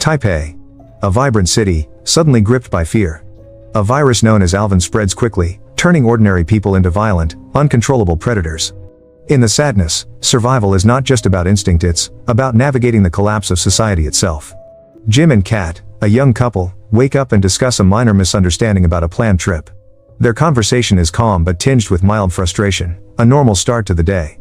Taipei. A vibrant city, suddenly gripped by fear. A virus known as Alvin spreads quickly, turning ordinary people into violent, uncontrollable predators. In the sadness, survival is not just about instinct, it's about navigating the collapse of society itself. Jim and Kat, a young couple, wake up and discuss a minor misunderstanding about a planned trip. Their conversation is calm but tinged with mild frustration, a normal start to the day.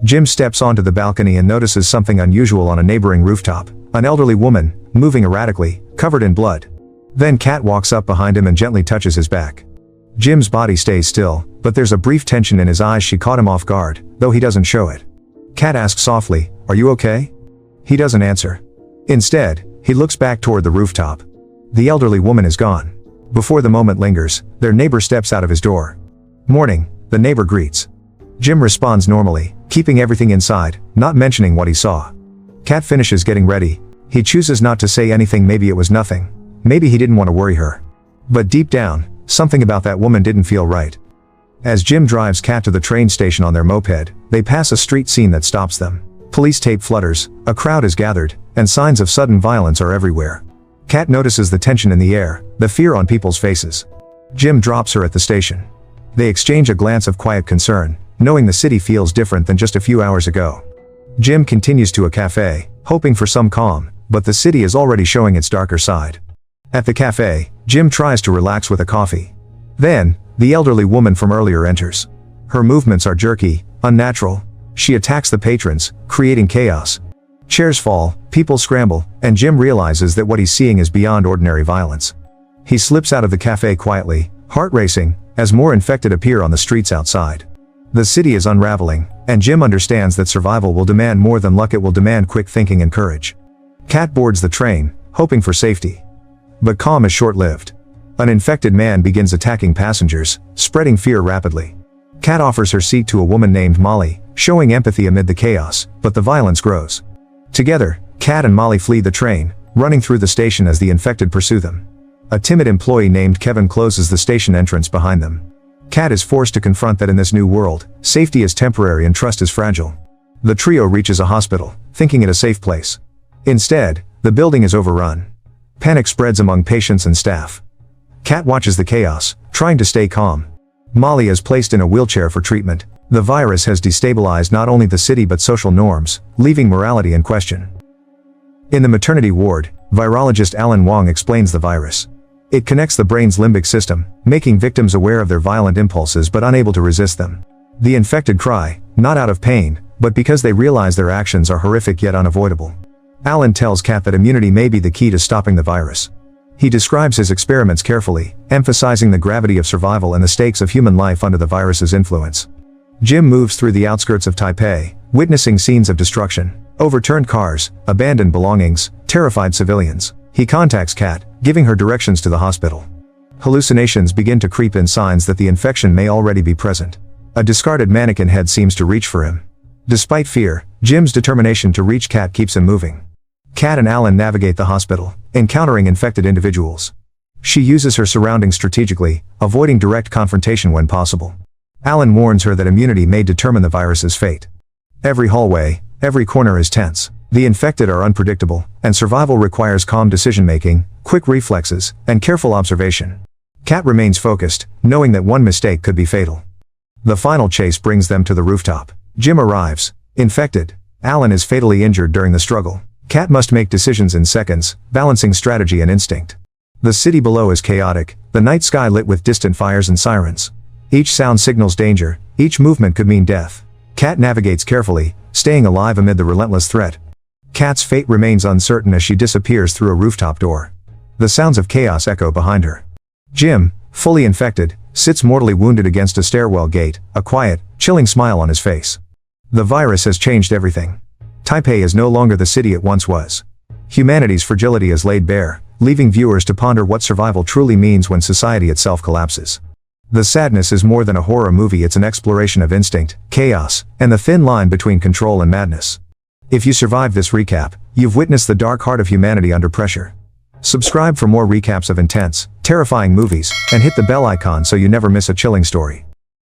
Jim steps onto the balcony and notices something unusual on a neighboring rooftop, an elderly woman, moving erratically, covered in blood. Then Kat walks up behind him and gently touches his back. Jim's body stays still, but there's a brief tension in his eyes. She caught him off guard, though he doesn't show it. Kat asks softly, "Are you okay?" He doesn't answer. Instead, he looks back toward the rooftop. The elderly woman is gone. Before the moment lingers, their neighbor steps out of his door. "Morning," the neighbor greets. Jim responds normally, keeping everything inside, not mentioning what he saw. Kat finishes getting ready. He chooses not to say anything. Maybe it was nothing. Maybe he didn't want to worry her. But deep down, something about that woman didn't feel right. As Jim drives Kat to the train station on their moped, they pass a street scene that stops them. Police tape flutters, a crowd is gathered, and signs of sudden violence are everywhere. Kat notices the tension in the air, the fear on people's faces. Jim drops her at the station. They exchange a glance of quiet concern, knowing the city feels different than just a few hours ago. Jim continues to a cafe, hoping for some calm, but the city is already showing its darker side. At the cafe, Jim tries to relax with a coffee. Then, the elderly woman from earlier enters. Her movements are jerky, unnatural. She attacks the patrons, creating chaos. Chairs fall, people scramble, and Jim realizes that what he's seeing is beyond ordinary violence. He slips out of the cafe quietly, heart racing, as more infected appear on the streets outside. The city is unraveling, and Jim understands that survival will demand more than luck. It will demand quick thinking and courage. Kat boards the train, hoping for safety. But calm is short-lived. An infected man begins attacking passengers, spreading fear rapidly. Kat offers her seat to a woman named Molly, showing empathy amid the chaos, but the violence grows. Together, Kat and Molly flee the train, running through the station as the infected pursue them. A timid employee named Kevin closes the station entrance behind them. Kat is forced to confront that in this new world, safety is temporary and trust is fragile. The trio reaches a hospital, thinking it a safe place. Instead, the building is overrun. Panic spreads among patients and staff. Kat watches the chaos, trying to stay calm. Molly is placed in a wheelchair for treatment. The virus has destabilized not only the city but social norms, leaving morality in question. In the maternity ward, virologist Alan Wong explains the virus. It connects the brain's limbic system, making victims aware of their violent impulses but unable to resist them. The infected cry, not out of pain, but because they realize their actions are horrific yet unavoidable. Alan tells Kat that immunity may be the key to stopping the virus. He describes his experiments carefully, emphasizing the gravity of survival and the stakes of human life under the virus's influence. Jim moves through the outskirts of Taipei, witnessing scenes of destruction, overturned cars, abandoned belongings, terrified civilians. He contacts Kat, giving her directions to the hospital. Hallucinations begin to creep in, signs that the infection may already be present. A discarded mannequin head seems to reach for him. Despite fear, Jim's determination to reach Kat keeps him moving. Kat and Alan navigate the hospital, encountering infected individuals. She uses her surroundings strategically, avoiding direct confrontation when possible. Alan warns her that immunity may determine the virus's fate. Every hallway, every corner is tense. The infected are unpredictable, and survival requires calm decision-making, quick reflexes, and careful observation. Kat remains focused, knowing that one mistake could be fatal. The final chase brings them to the rooftop. Jim arrives, infected. Alan is fatally injured during the struggle. Kat must make decisions in seconds, balancing strategy and instinct. The city below is chaotic, the night sky lit with distant fires and sirens. Each sound signals danger, each movement could mean death. Kat navigates carefully, staying alive amid the relentless threat. Kat's fate remains uncertain as she disappears through a rooftop door. The sounds of chaos echo behind her. Jim, fully infected, sits mortally wounded against a stairwell gate, a quiet, chilling smile on his face. The virus has changed everything. Taipei is no longer the city it once was. Humanity's fragility is laid bare, leaving viewers to ponder what survival truly means when society itself collapses. The sadness is more than a horror movie, it's an exploration of instinct, chaos, and the thin line between control and madness. If you survived this recap, you've witnessed the dark heart of humanity under pressure. Subscribe for more recaps of intense, terrifying movies, and hit the bell icon so you never miss a chilling story.